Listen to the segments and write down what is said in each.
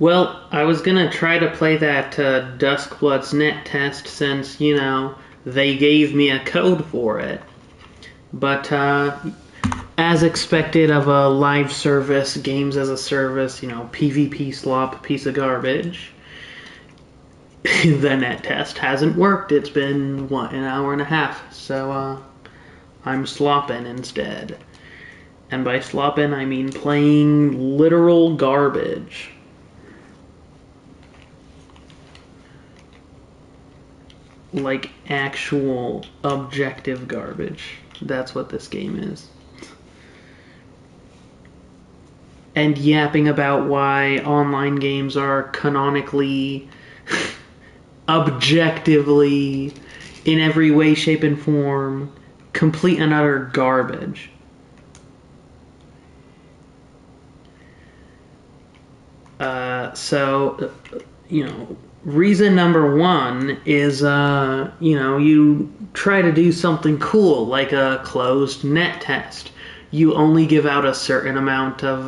Well, I was gonna try to play that Duskbloods net test since, they gave me a code for it. But as expected of a live service, games as a service, PvP slop, piece of garbage, the net test hasn't worked. It's been, an hour and a half. So I'm sloppin instead. And by sloppin, I mean playing literal garbage. Like actual objective garbage. That's what this game is. And yapping about why online games are canonically, objectively, in every way, shape, and form, complete and utter garbage. So, reason number one is, you try to do something cool, like a closed net test. You only give out a certain amount of,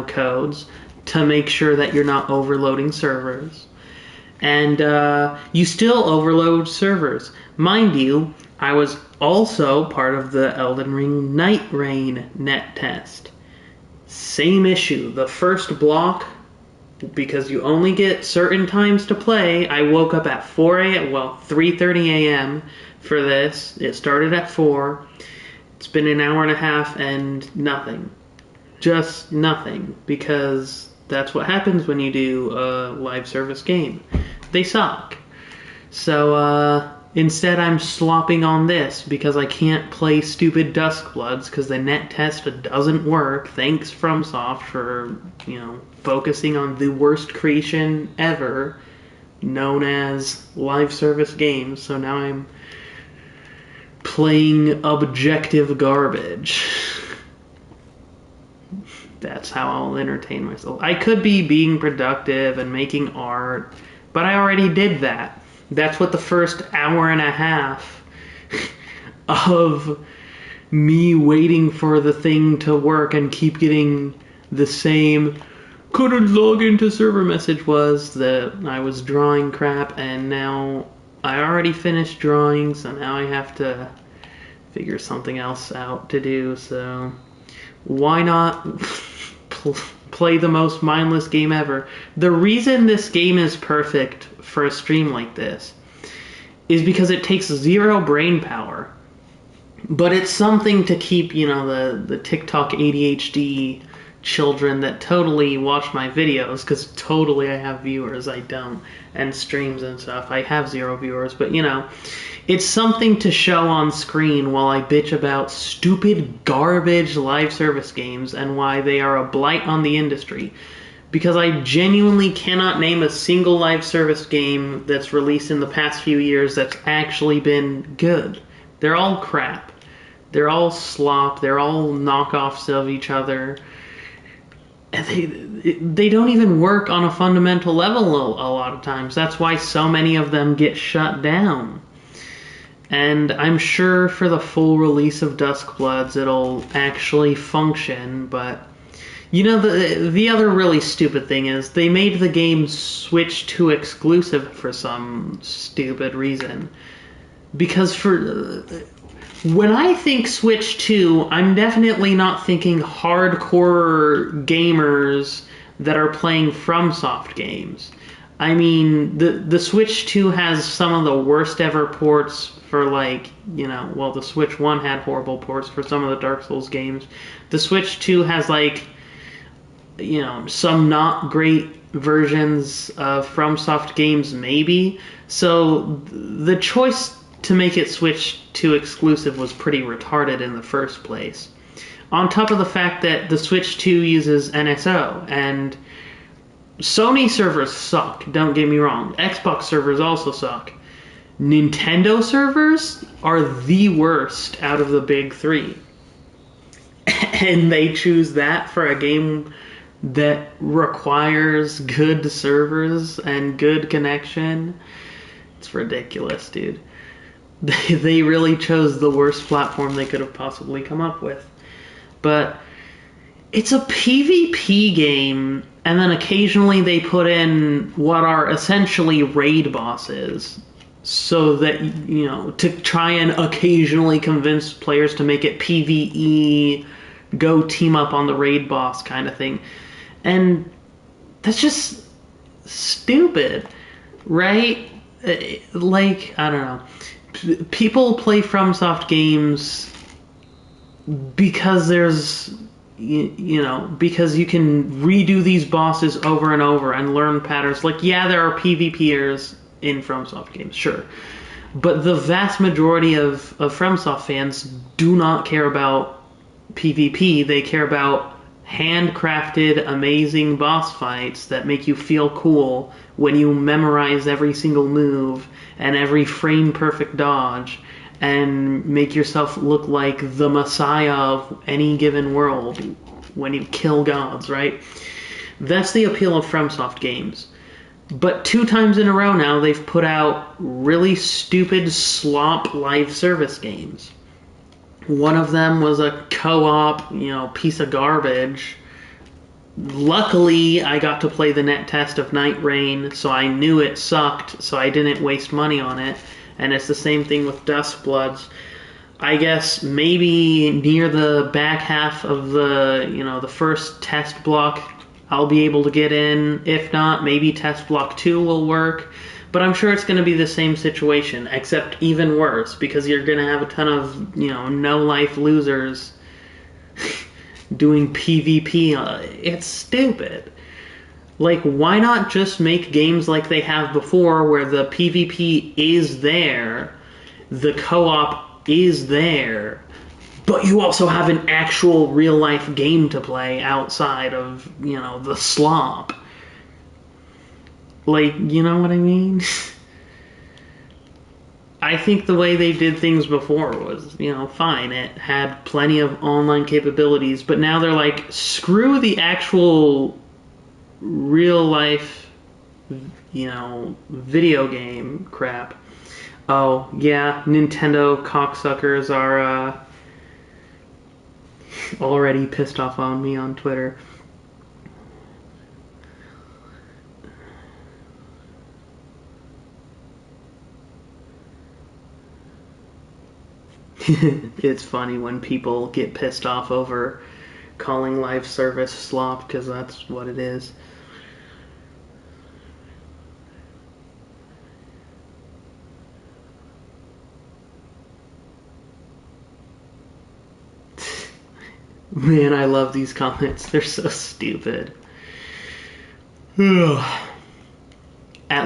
codes to make sure that you're not overloading servers. And you still overload servers. Mind you, I was also part of the Elden Ring Night Rain net test. Same issue. The first block, because you only get certain times to play, I woke up at 4 a.m., 3:30 a.m. for this. It started at 4. It's been an hour and a half and nothing. Just nothing. Because that's what happens when you do a live service game. They suck. So, instead I'm slopping on this because I can't play stupid Duskbloods because the net test doesn't work. Thanks FromSoft for, focusing on the worst creation ever, known as live service games. So now I'm playing objective garbage. That's how I'll entertain myself. I could be being productive and making art, but I already did that. That's what the first hour and a half of me waiting for the thing to work and keep getting the same couldn't log into server message was, that I was drawing crap, and now I already finished drawing, so now I have to figure something else out to do. So why not play the most mindless game ever? The reason this game is perfect for a stream like this is because it takes zero brain power, but it's something to keep, the TikTok ADHD children that totally watch my videos, because totally I have viewers, I don't, and streams and stuff, I have 0 viewers, but it's something to show on screen while I bitch about stupid garbage live service games and why they are a blight on the industry. Because I genuinely cannot name a single live service game that's released in the past few years that's actually been good. They're all crap. They're all slop. They're all knockoffs of each other. And they don't even work on a fundamental level a lot of times. That's why so many of them get shut down. And I'm sure for the full release of Duskbloods it'll actually function, but the other really stupid thing is they made the game Switch 2 exclusive for some stupid reason. Because when I think Switch 2, I'm definitely not thinking hardcore gamers that are playing FromSoft games. I mean, the Switch 2 has some of the worst ever ports for, the Switch 1 had horrible ports for some of the Dark Souls games. The Switch 2 has, some not great versions of FromSoft games, maybe. So the choice to make it Switch 2 exclusive was pretty retarded in the first place. On top of the fact that the Switch 2 uses NSO, and Sony servers suck, don't get me wrong. Xbox servers also suck. Nintendo servers are the worst out of the big three. And they choose that for a game that requires good servers and good connection. It's ridiculous, dude. They really chose the worst platform they could have possibly come up with. But it's a PvP game, and then occasionally they put in what are essentially raid bosses, so that, to try and occasionally convince players to make it PvE, go team up on the raid boss kind of thing. And that's just stupid, right? Like, I don't know. People play FromSoft games because because you can redo these bosses over and over and learn patterns. Like, yeah, there are PvPers in FromSoft games, sure. But the vast majority of FromSoft fans do not care about PvP. They care about handcrafted, amazing boss fights that make you feel cool when you memorize every single move and every frame perfect dodge and make yourself look like the messiah of any given world when you kill gods, right? That's the appeal of FromSoft games. But 2 times in a row now, they've put out really stupid slop live service games. One of them was a co-op, piece of garbage. Luckily, I got to play the net test of Night Rain, so I knew it sucked, so I didn't waste money on it. And it's the same thing with Duskbloods. I guess maybe near the back half of the first test block, I'll be able to get in. If not, maybe test block 2 will work. But I'm sure it's going to be the same situation, except even worse, because you're going to have a ton of, no-life losers doing PvP. It's stupid. Like, why not just make games like they have before, where the PvP is there, the co-op is there, but you also have an actual real-life game to play outside of, the slop. Like, you know what I mean? I think the way they did things before was, fine. It had plenty of online capabilities, but now they're like, screw the actual real life, video game crap. Oh, yeah, Nintendo cocksuckers are already pissed off on me on Twitter. It's funny when people get pissed off over calling live service slop, because that's what it is. Man, I love these comments. They're so stupid. At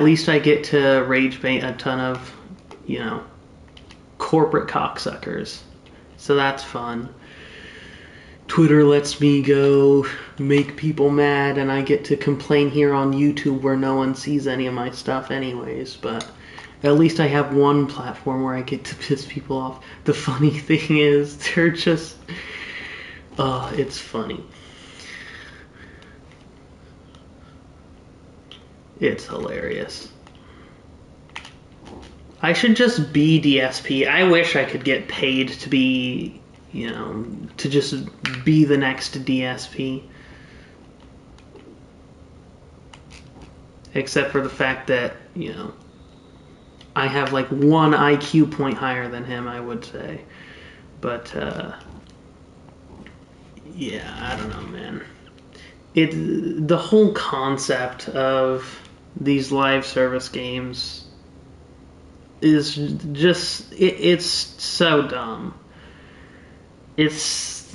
least I get to rage bait a ton of, corporate cocksuckers. So that's fun. Twitter lets me go make people mad, and I get to complain here on YouTube where no one sees any of my stuff anyways, but at least I have one platform where I get to piss people off. The funny thing is, they're just... it's funny. It's hilarious. I should just be DSP. I wish I could get paid to be, to just be the next DSP. Except for the fact that, I have like 1 IQ point higher than him, I would say. But, yeah, I don't know, man. The whole concept of these live service games is just, it's so dumb. There's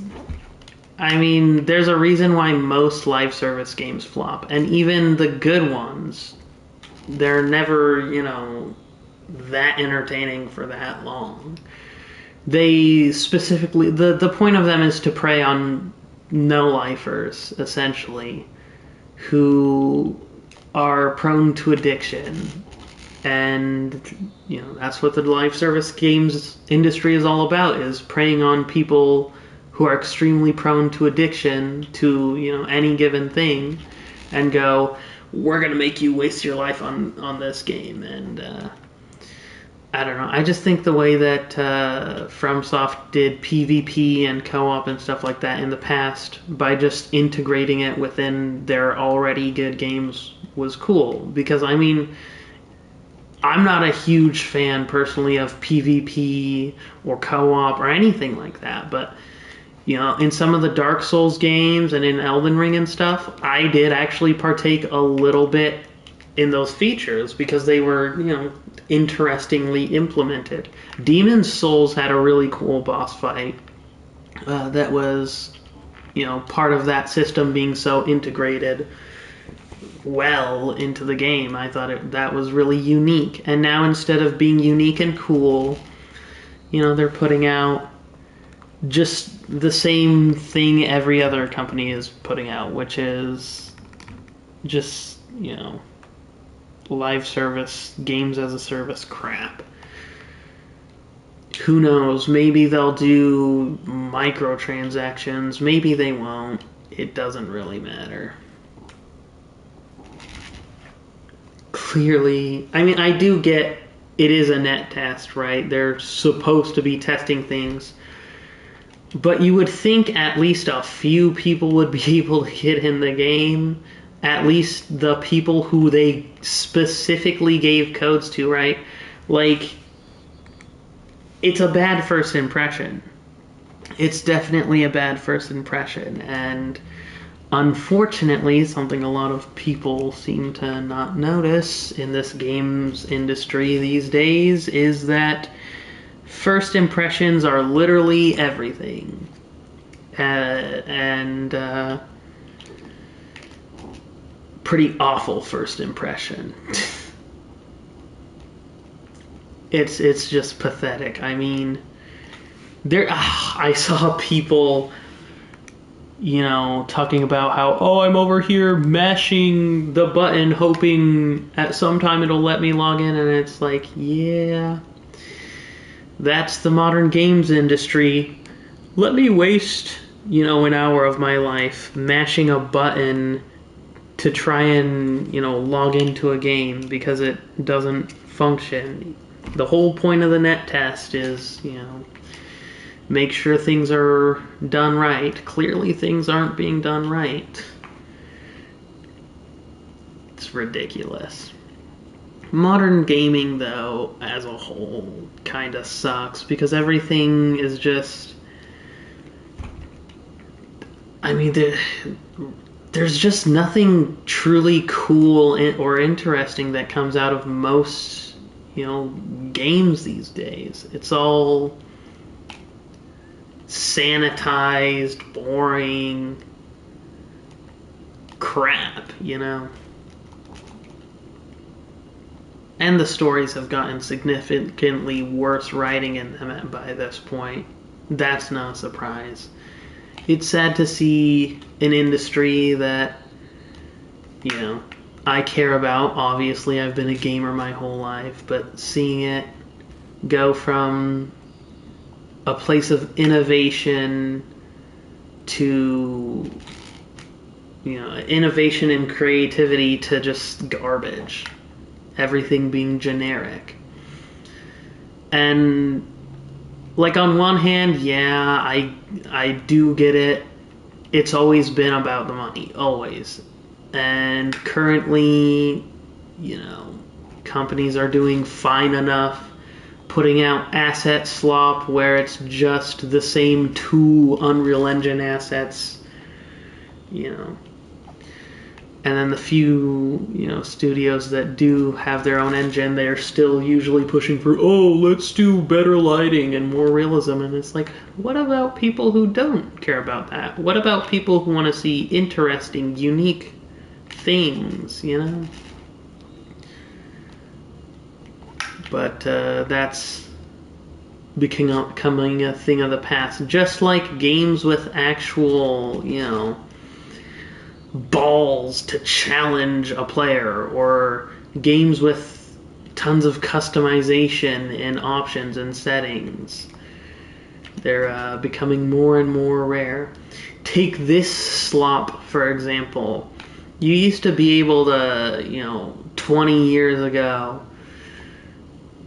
a reason why most live service games flop, and even the good ones, they're never, that entertaining for that long. They specifically, the point of them is to prey on no-lifers, essentially, who are prone to addiction. And, that's what the live service games industry is all about, is preying on people who are extremely prone to addiction to, any given thing, and go, we're going to make you waste your life on this game. And, I don't know. I just think the way that FromSoft did PvP and co-op and stuff like that in the past by just integrating it within their already good games was cool. Because I mean, I'm not a huge fan personally of PvP or co-op or anything like that, but you know, in some of the Dark Souls games and in Elden Ring and stuff, I did actually partake a little bit in those features because they were, you know, interestingly implemented. Demon's Souls had a really cool boss fight that was, you know, part of that system being so integrated well into the game. I thought that was really unique. And now instead of being unique and cool, you know, they're putting out just the same thing every other company is putting out, which is just, you know, live service, games as a service crap. Who knows? Maybe they'll do microtransactions. Maybe they won't. It doesn't really matter. Clearly, I mean, I do get it is a net test, right? They're supposed to be testing things. But you would think at least a few people would be able to get in the game. At least the people who they specifically gave codes to, right? Like, it's a bad first impression. It's definitely a bad first impression. And unfortunately, something a lot of people seem to not notice in this games industry these days is that first impressions are literally everything. And pretty awful first impression. It's just pathetic. I mean, I saw people, you know, talking about how, oh, I'm over here mashing the button hoping at some time it'll let me log in, and it's like, yeah, that's the modern games industry. Let me waste, you know, an hour of my life mashing a button to try and, you know, log into a game because it doesn't function. The whole point of the net test is, you know, make sure things are done right. Clearly things aren't being done right. It's ridiculous. Modern gaming, though, as a whole, kind of sucks because everything is just... I mean, there's just nothing truly cool or interesting that comes out of most, you know, games these days. It's all sanitized, boring crap, you know. And the stories have gotten significantly worse writing in them by this point. That's no surprise. It's sad to see an industry that, you know, I care about. Obviously, I've been a gamer my whole life, but seeing it go from a place of innovation to, you know, innovation and creativity to just garbage. Everything being generic. And like on one hand, yeah, I do get it. It's always been about the money, always. And currently, you know, companies are doing fine enough putting out asset slop where it's just the same two Unreal Engine assets, you know. And then the few, you know, studios that do have their own engine, they're still usually pushing for, oh, let's do better lighting and more realism. And it's like, what about people who don't care about that? What about people who want to see interesting, unique things, you know? But that's becoming a thing of the past. Just like games with actual, you know, balls to challenge a player, or games with tons of customization and options and settings. They're becoming more and more rare. Take this slop, for example. You used to be able to, you know, 20 years ago,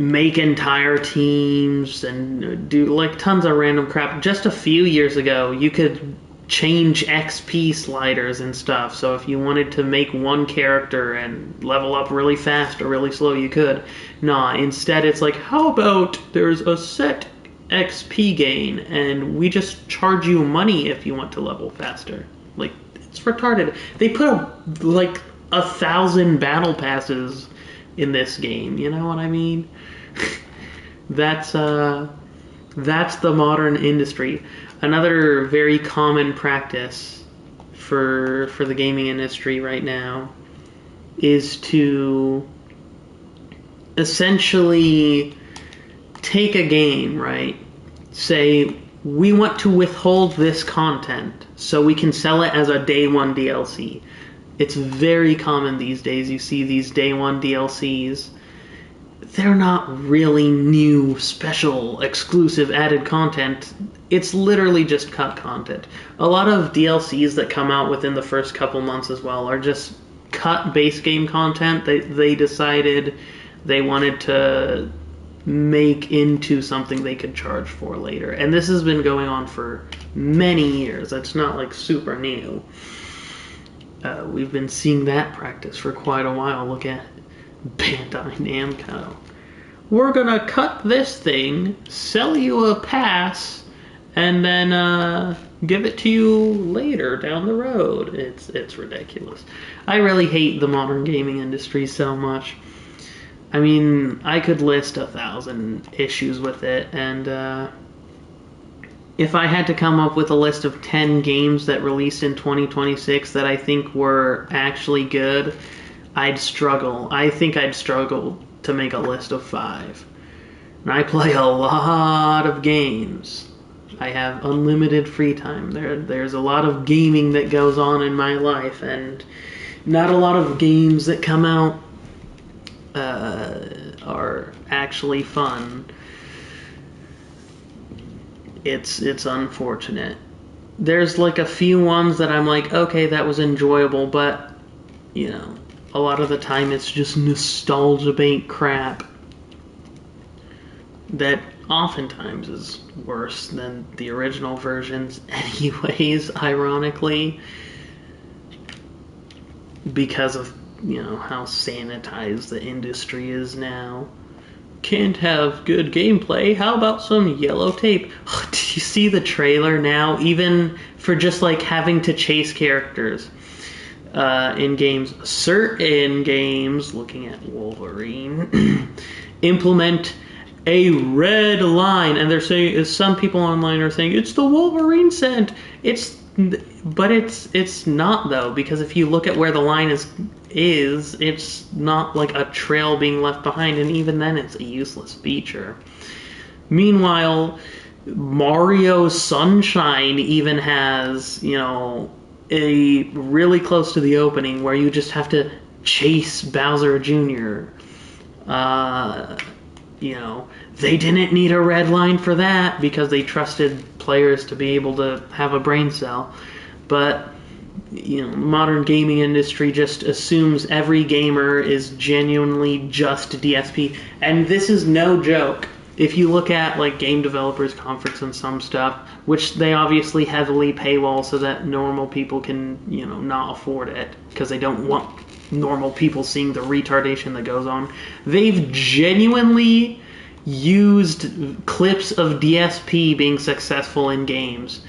make entire teams and do like tons of random crap. Just a few years ago, you could change XP sliders and stuff. So if you wanted to make one character and level up really fast or really slow, you could. Nah, instead it's like, how about there's a set XP gain and we just charge you money if you want to level faster. Like, it's retarded. They put like 1,000 battle passes in this game, you know what I mean? That's the modern industry. Another very common practice for the gaming industry right now is to essentially take a game, right? Say, we want to withhold this content so we can sell it as a day one DLC. It's very common these days. You see these day one DLCs. They're not really new, special, exclusive, added content. It's literally just cut content. A lot of DLCs that come out within the first couple months as well are just cut base game content that they decided they wanted to make into something they could charge for later. And this has been going on for many years. It's not like super new. We've been seeing that practice for quite a while. Look at Bandai Namco. We're gonna cut this thing, sell you a pass, and then give it to you later down the road. It's ridiculous. I really hate the modern gaming industry so much. I mean, I could list 1,000 issues with it, and if I had to come up with a list of 10 games that released in 2026 that I think were actually good, I'd struggle. I think I'd struggle to make a list of 5. And I play a lot of games. I have unlimited free time. There's a lot of gaming that goes on in my life, and not a lot of games that come out are actually fun. It's unfortunate. There's like a few ones that I'm like, okay, that was enjoyable, but you know, a lot of the time it's just nostalgia bait crap that oftentimes is worse than the original versions anyways, ironically, because of, you know, how sanitized the industry is now. Can't have good gameplay, how about some yellow tape? Did you see the trailer now? Even for just like having to chase characters in games, certain games, looking at Wolverine, implement a red line, and they're saying, some people online are saying it's the Wolverine scent. But it's not though, because if you look at where the line is it's not like a trail being left behind, and even then it's a useless feature. Meanwhile, Mario Sunshine even has, you know, a really close to the opening where you just have to chase Bowser Jr. You know, they didn't need a red line for that because they trusted players to be able to have a brain cell. But, you know, modern gaming industry just assumes every gamer is genuinely just DSP. And this is no joke. If you look at, like, Game Developers Conference and some stuff, which they obviously heavily paywall so that normal people can, you know, not afford it because they don't want normal people seeing the retardation that goes on. They've genuinely used clips of DSP being successful in games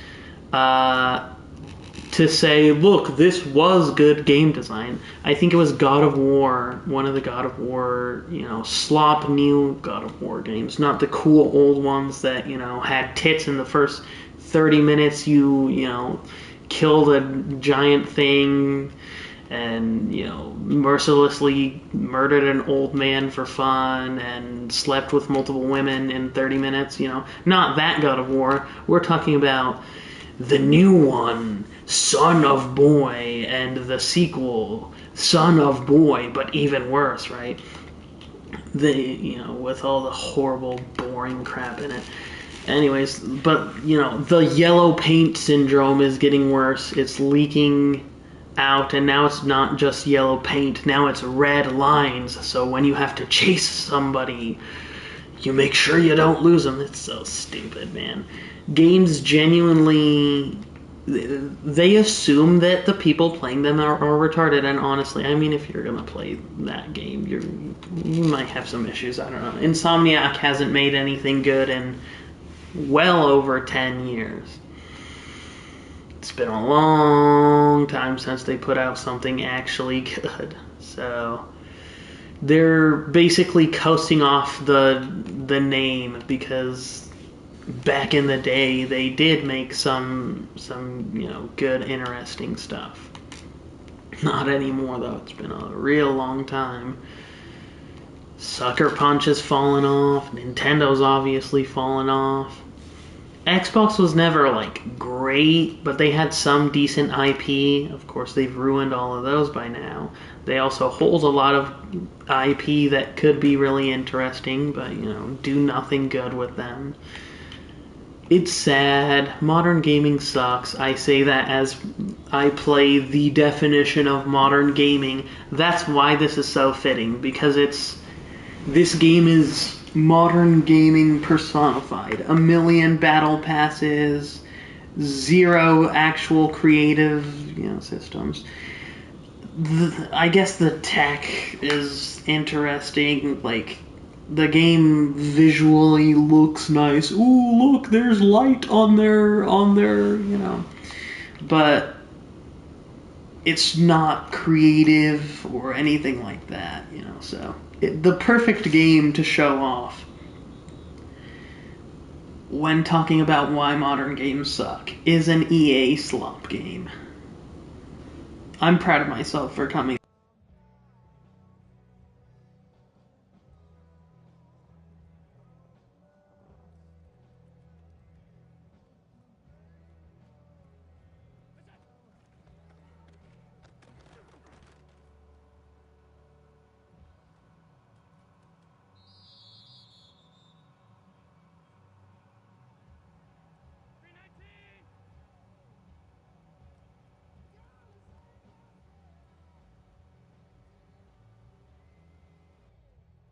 to say, look, this was good game design. I think it was God of War, one of the God of War, you know, slop new God of War games, not the cool old ones that, you know, had tits in the first 30 minutes. You know, killed a giant thing and, you know, mercilessly murdered an old man for fun and slept with multiple women in 30 minutes, you know. Not that God of War. We're talking about the new one, Son of Boy, and the sequel, Son of Boy, but even worse, right? You know, with all the horrible, boring crap in it. Anyways, but, you know, the yellow paint syndrome is getting worse. It's leaking out, and now it's not just yellow paint, now it's red lines. So when you have to chase somebody, You make sure you don't lose them. It's so stupid, man. Games genuinely, they assume that the people playing them are retarded, and honestly, I mean, if you're gonna play that game, you might have some issues. I don't know. Insomniac hasn't made anything good in well over 10 years. It's been a long time since they put out something actually good. So they're basically coasting off the name, because back in the day they did make some good, interesting stuff. Not anymore though. It's been a real long time. Sucker Punch has fallen off. Nintendo's obviously fallen off. Xbox was never like great, but they had some decent IP. Of course, they've ruined all of those by now. They also hold a lot of IP that could be really interesting, but do nothing good with them. It's sad. Modern gaming sucks. I say that as I play the definition of modern gaming. That's why this is so fitting, because this game is modern gaming personified. A million battle passes, zero actual creative, systems. I guess the tech is interesting. Like, the game visually looks nice. Ooh, look, there's light on their, but it's not creative or anything like that, so the perfect game to show off when talking about why modern games suck is an EA slop game. I'm proud of myself for coming.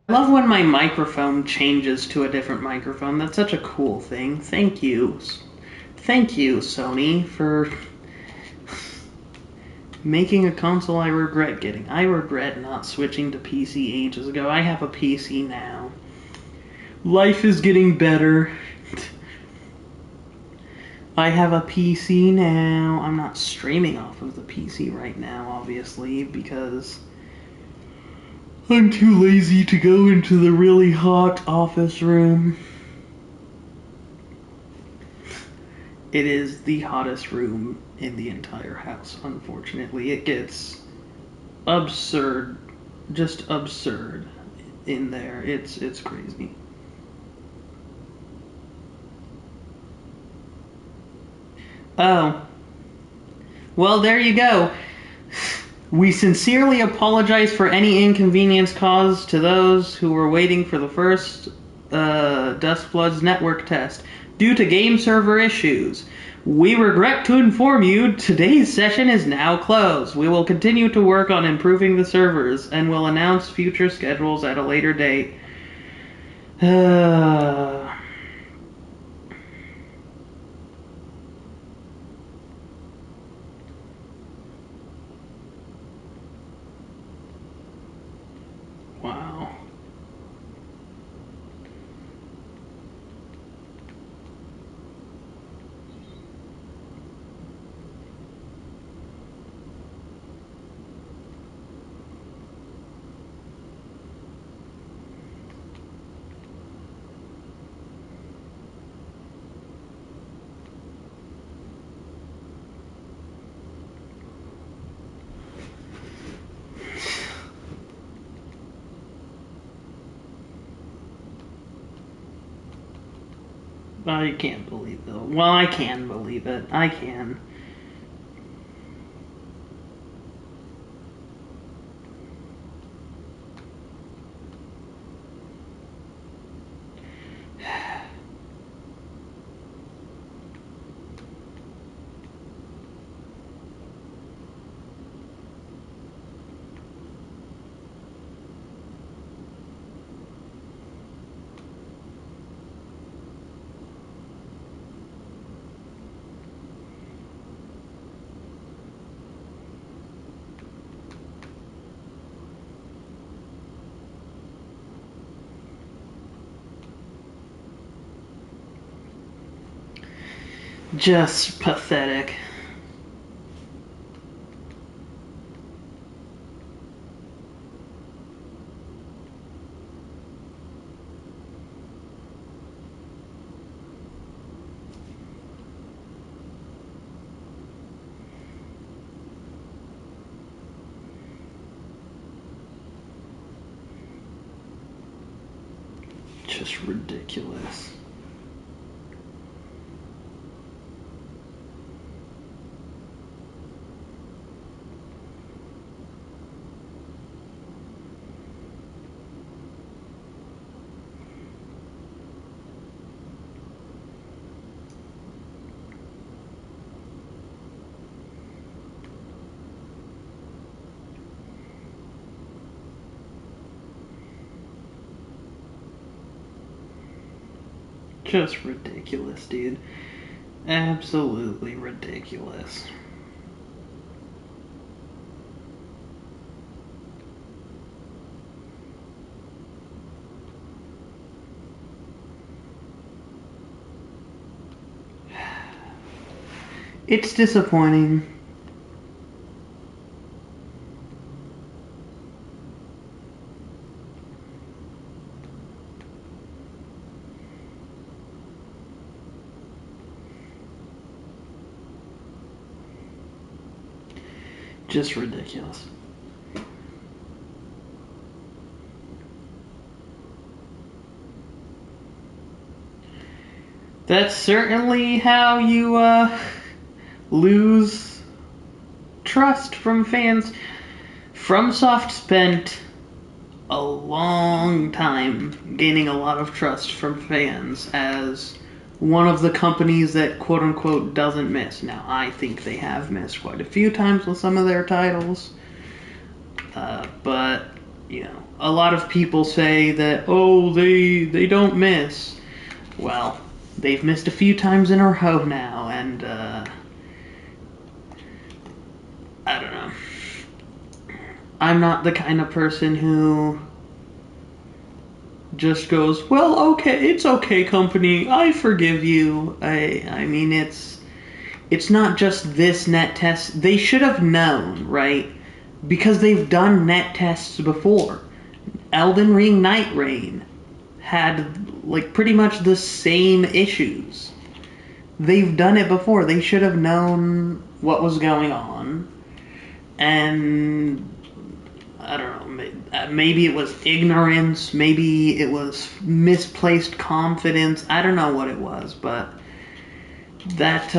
I love when my microphone changes to a different microphone. That's such a cool thing. Thank you. Thank you, Sony, for making a console I regret getting. I regret not switching to PC ages ago. I have a PC now. Life is getting better. I have a PC now. I'm not streaming off of the PC right now, obviously, because I'm too lazy to go into the really hot office room. It is the hottest room in the entire house, unfortunately. It gets absurd, just absurd in there. It's crazy. Oh. Well, there you go. We sincerely apologize for any inconvenience caused to those who were waiting for the first Duskbloods network test due to game server issues. We regret to inform you today's session is now closed. We will continue to work on improving the servers and will announce future schedules at a later date. Wow. I can't believe it. Well, I can believe it. I can. Just pathetic. Just ridiculous. Just ridiculous, dude. Absolutely ridiculous. It's disappointing. Just ridiculous. That's certainly how you lose trust from fans. FromSoft spent a long time gaining a lot of trust from fans as one of the companies that quote unquote doesn't miss. Now, I think they have missed quite a few times with some of their titles, but you know, a lot of people say that, oh, they don't miss. Well, they've missed a few times in a row now, and I don't know. I'm not the kind of person who just goes, well, okay, it's okay, company, I forgive you. I mean, it's not just this net test. They should have known, right? Because they've done net tests before. Elden Ring Night Rain had, like, pretty much the same issues. They've done it before. They should have known what was going on. And I don't know, maybe it was ignorance, maybe it was misplaced confidence. I don't know what it was, but that's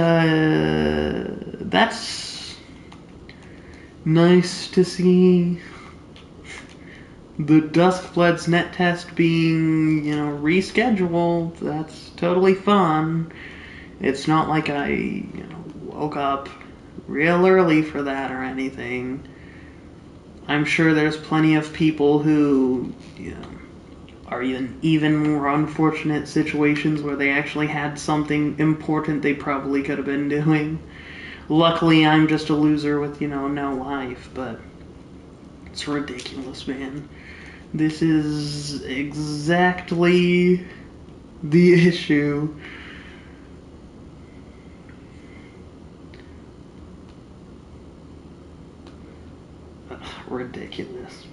nice to see. The Duskbloods net test being, you know, rescheduled. That's totally fun. It's not like I, you know, woke up real early for that or anything. I'm sure there's plenty of people who, you know, are in even more unfortunate situations where they actually had something important they probably could have been doing. Luckily, I'm just a loser with, you know, no life, but it's ridiculous, man. This is exactly the issue. Ridiculous.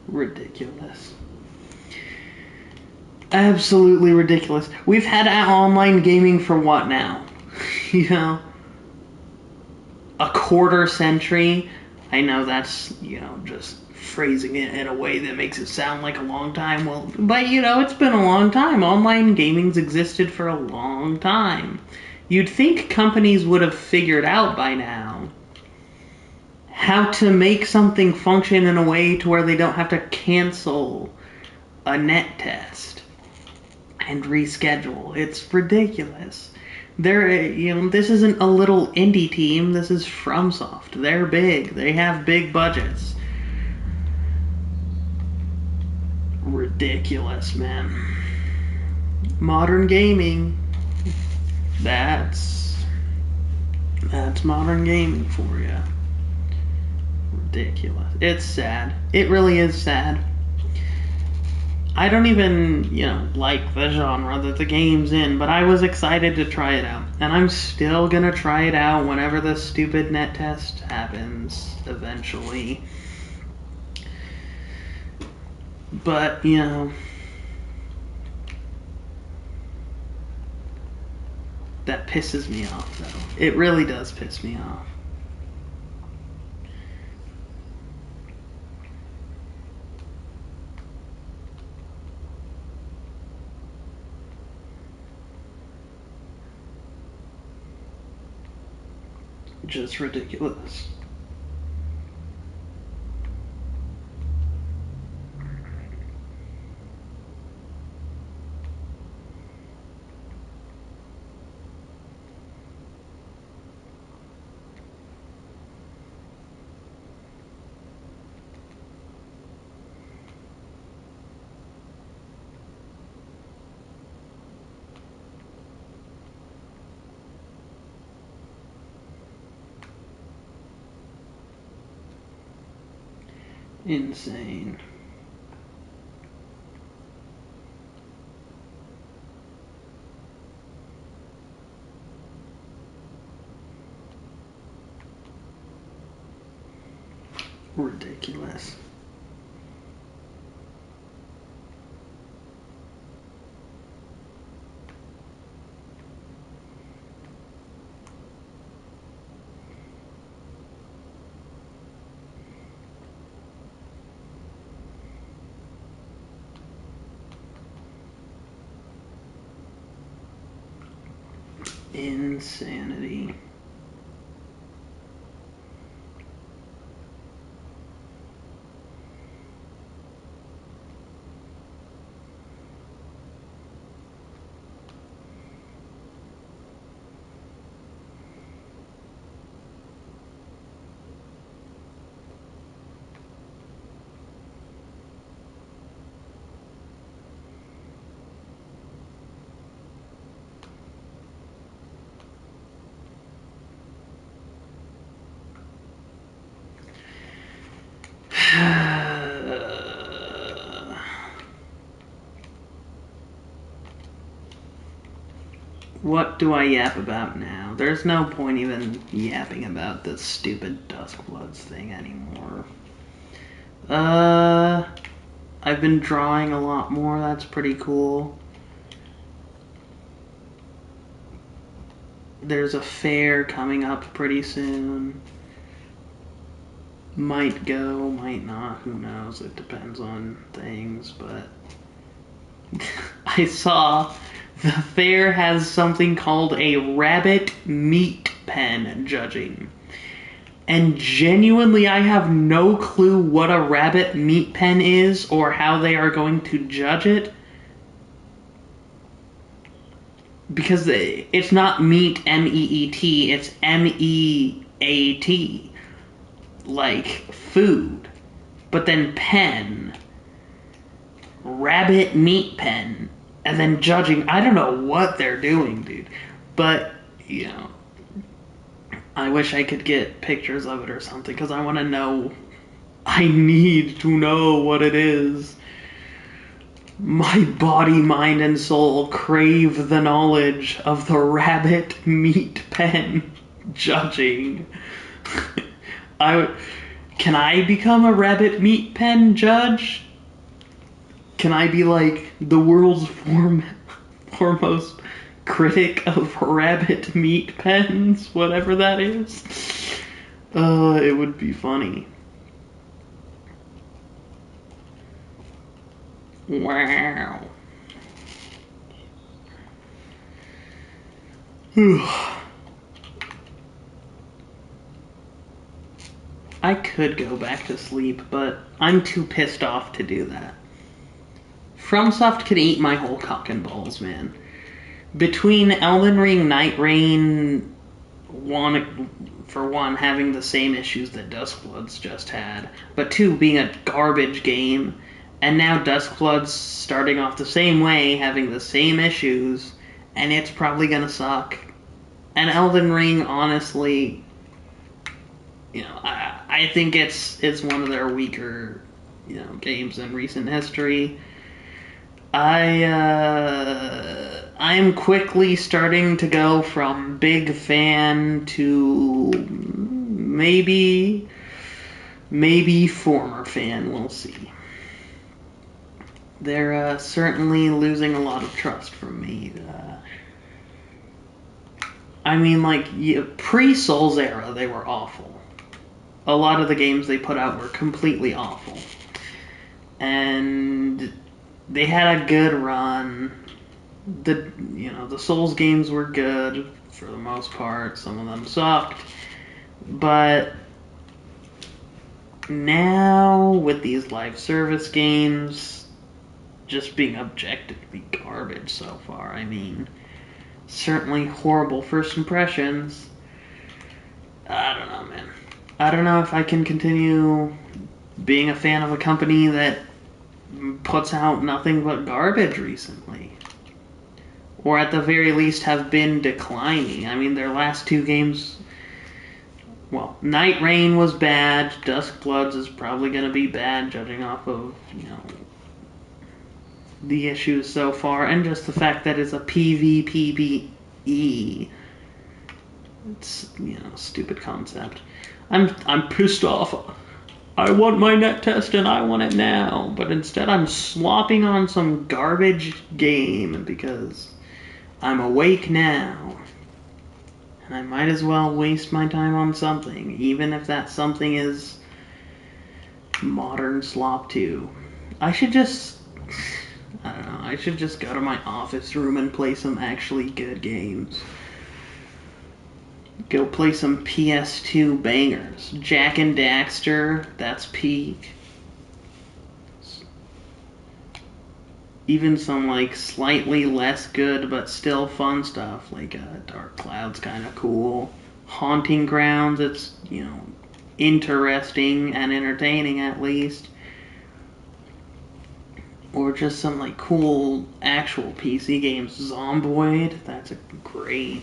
Ridiculous. Absolutely ridiculous. We've had online gaming for what now? You know? A quarter century? I know that's, you know, just phrasing it in a way that makes it sound like a long time. Well, but, you know, it's been a long time. Online gaming's existed for a long time. You'd think companies would have figured out by now how to make something function in a way to where they don't have to cancel a net test and reschedule. It's ridiculous. This isn't a little indie team. This is FromSoft. They're big. They have big budgets. Ridiculous, man. Modern gaming. That's modern gaming for you. Ridiculous. It's sad. It really is sad. I don't even, like the genre that the game's in, but I was excited to try it out. And I'm still gonna try it out whenever the stupid net test happens eventually. But, that pisses me off, though. It really does piss me off. Just ridiculous. Insane. Ridiculous. Insanity. What do I yap about now? There's no point even yapping about this stupid Duskbloods thing anymore. I've been drawing a lot more. That's pretty cool. There's a fair coming up pretty soon. Might go, might not, who knows, it depends on things, but I saw the fair has something called a rabbit meat pen judging. And genuinely, I have no clue what a rabbit meat pen is or how they are going to judge it. Because it's not meat, M-E-E-T, it's M-E-A-T. Like food. But then pen. Rabbit meat pen. And then judging. I don't know what they're doing, dude. But, I wish I could get pictures of it or something, because I want to know. I need to know what it is. My body, mind, and soul crave the knowledge of the rabbit meat pen judging. Can I become a rabbit meat pen judge? Can I be like the world's foremost critic of rabbit meat pens, whatever that is? It would be funny. Wow. I could go back to sleep, but I'm too pissed off to do that. FromSoft can eat my whole cock and balls, man. between Elden Ring, Night Rain, for one, having the same issues that Duskbloods just had, but two, being a garbage game, and now Duskbloods starting off the same way, having the same issues, and it's probably gonna suck. And Elden Ring, honestly, I think it's one of their weaker, games in recent history. I'm quickly starting to go from big fan to maybe former fan. We'll see. They're certainly losing a lot of trust from me. I mean, like, pre-Souls era, they were awful. A lot of the games they put out were completely awful. And they had a good run. The Souls games were good for the most part. Some of them sucked. But now, with these live service games just being objectively garbage so far, I mean, certainly horrible first impressions. I don't know, man. I don't know if I can continue being a fan of a company that puts out nothing but garbage recently. Or at the very least have been declining. I mean, their last two games... Well, Night Rain was bad. Duskbloods is probably going to be bad, judging off of, the issues so far. And just the fact that it's a PvPvE. It's, stupid concept. I'm pissed off. I want my net test and I want it now. But instead I'm slopping on some garbage game because I'm awake now. And I might as well waste my time on something, even if that something is modern slop 2. I should just go to my office room and play some actually good games. Go play some PS2 bangers. Jak and Daxter, that's peak. Even some, like, slightly less good but still fun stuff, like Dark Cloud's kind of cool. Haunting Grounds, it's, interesting and entertaining at least. Or just some, like, cool actual PC games. Zomboid, that's a great...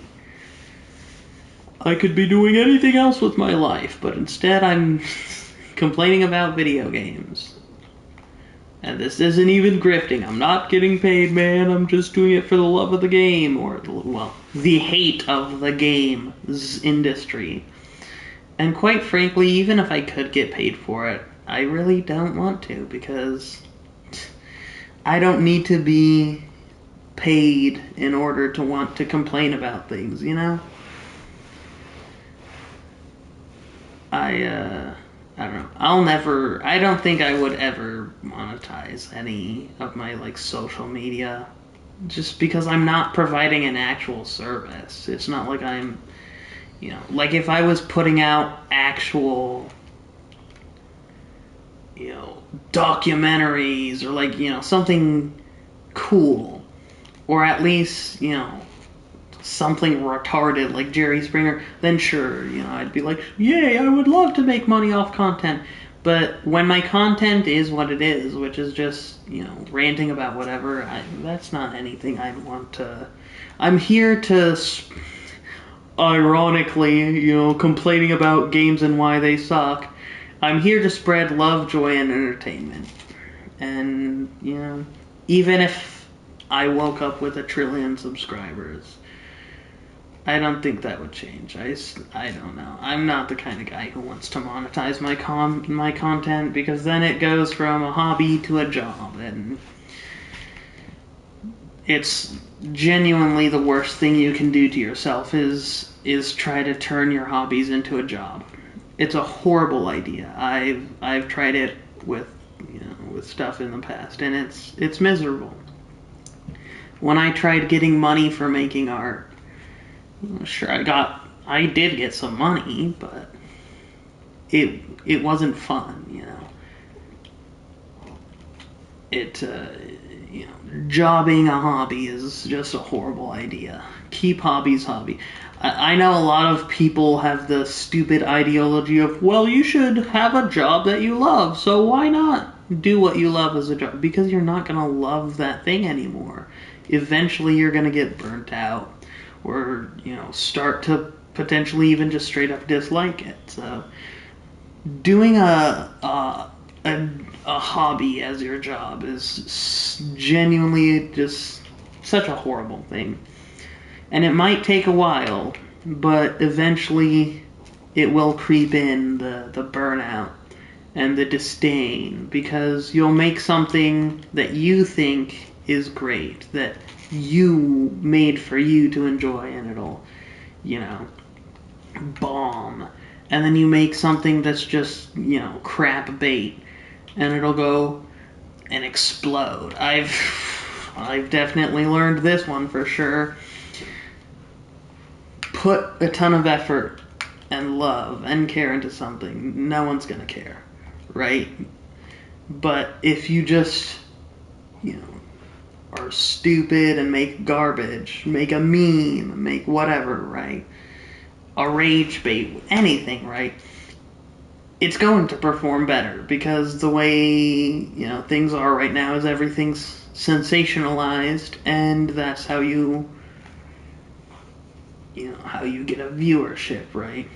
I could be doing anything else with my life, but instead I'm complaining about video games. And this isn't even grifting. I'm not getting paid, man. I'm just doing it for the love of the game. Or, well, the hate of the game's industry. And quite frankly, even if I could get paid for it, I really don't want to, because I don't need to be paid in order to want to complain about things, I don't know. I don't think I would ever monetize any of my, like, social media, just because I'm not providing an actual service. It's not like I'm, like if I was putting out actual, documentaries or, like, something cool, or at least, something retarded like Jerry Springer, then sure, I'd be like, yay, I would love to make money off content. But when my content is what it is, which is just, ranting about whatever, that's not anything I want to... I'm here to, ironically, complaining about games and why they suck. I'm here to spread love, joy, and entertainment. And, even if I woke up with 1 trillion subscribers, I don't think that would change. I don't know. I'm not the kind of guy who wants to monetize my content, because then it goes from a hobby to a job, and it's genuinely the worst thing you can do to yourself is try to turn your hobbies into a job. It's a horrible idea. I've tried it with stuff in the past, and it's miserable. When I tried getting money for making art, sure, I did get some money, but it wasn't fun, jobbing a hobby is just a horrible idea. Keep hobbies hobby. I know a lot of people have the stupid ideology of, well, you should have a job that you love, so why not do what you love as a job? Because you're not going to love that thing anymore. Eventually you're going to get burnt out, or, start to potentially even just straight up dislike it. So doing a hobby as your job is genuinely just such a horrible thing. And it might take a while, but eventually it will creep in, the burnout and the disdain, because you'll make something that you think is great, that you made for you to enjoy, and it'll, bomb. And then you make something that's just, crap bait, and it'll go and explode. I've definitely learned this one for sure. Put a ton of effort and love and care into something, no one's gonna care, right? But if you just, are stupid and make garbage, make a meme, make whatever, right? A rage bait, anything, right? It's going to perform better, because the way, things are right now is everything's sensationalized, and that's how you get a viewership, right?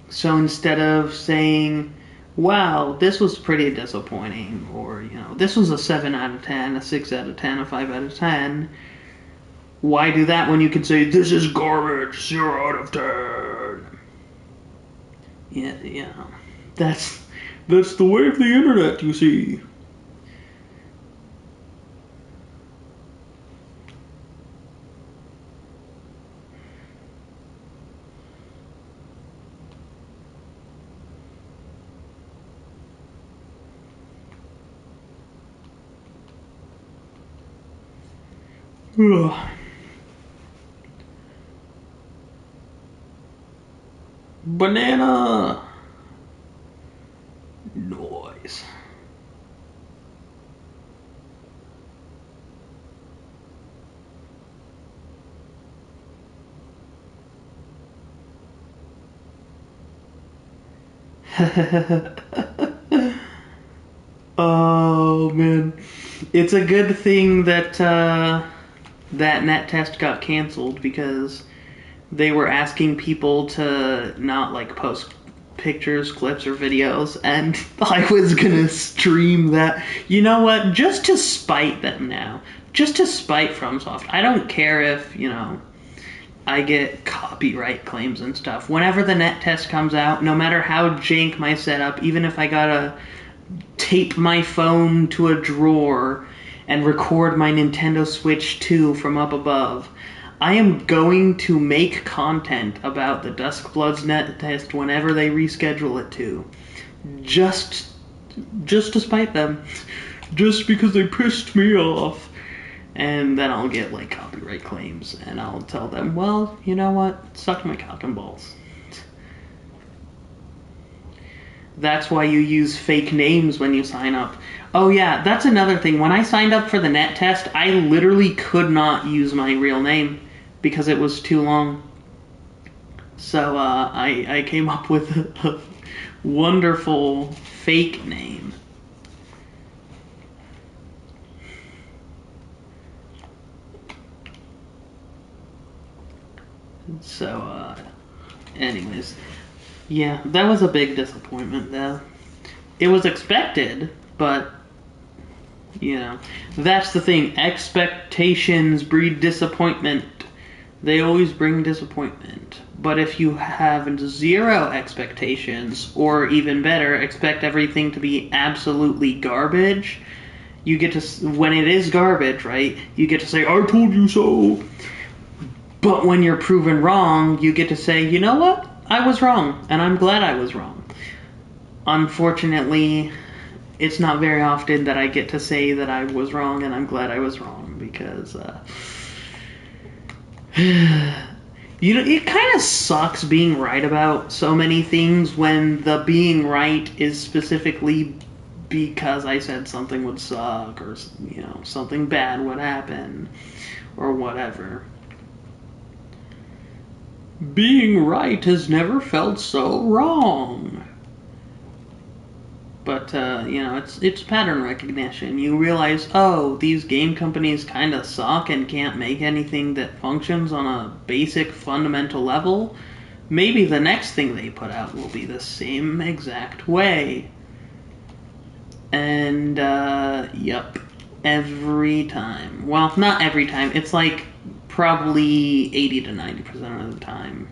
So instead of saying, wow, this was pretty disappointing, or, this was a 7 out of 10, a 6 out of 10, a 5 out of 10, why do that when you can say, this is garbage, 0 out of 10? Yeah. That's the way of the internet, you see. Ugh. Banana noise. Oh man, it's a good thing that that net test got canceled, because they were asking people to not post pictures, clips, or videos, and I was gonna stream that. You know what? Just to spite them now. Just to spite FromSoft. I don't care if, I get copyright claims and stuff. Whenever the net test comes out, no matter how jank my setup, even if I gotta tape my phone to a drawer and record my Nintendo Switch 2 from up above, I am going to make content about the Duskbloods net test whenever they reschedule it to. Just to spite them. Just because they pissed me off. And then I'll get copyright claims, and I'll tell them, well, you know what? Suck my cock and balls. That's why you use fake names when you sign up. Oh yeah, that's another thing. When I signed up for the net test, I literally could not use my real name because it was too long. So I came up with a wonderful fake name. So, anyways, yeah, that was a big disappointment, though. It was expected, but, that's the thing. Expectations breed disappointment. They always bring disappointment. But if you have 0 expectations, or even better, expect everything to be absolutely garbage, you get to, when it is garbage, right, you get to say, I told you so. But when you're proven wrong, you get to say, you know what? I was wrong, and I'm glad I was wrong. Unfortunately, it's not very often that I get to say that I was wrong and I'm glad I was wrong, because, it kind of sucks being right about so many things when the being right is specifically because I said something would suck or, something bad would happen or whatever. Being right has never felt so wrong. But, it's pattern recognition. You realize, oh, these game companies kind of suck and can't make anything that functions on a basic fundamental level. Maybe the next thing they put out will be the same exact way. And, yep, every time. Well, not every time. It's like probably 80 to 90% of the time.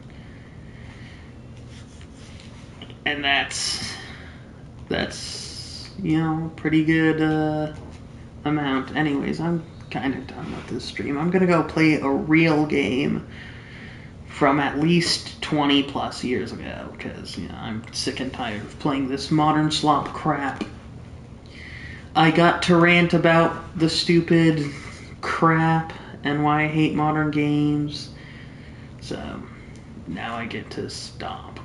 And that's pretty good amount. Anyways, I'm kind of done with this stream. I'm gonna go play a real game from at least 20 plus years ago, because I'm sick and tired of playing this modern slop crap. I got to rant about the stupid crap and why I hate modern games, so now I get to stop.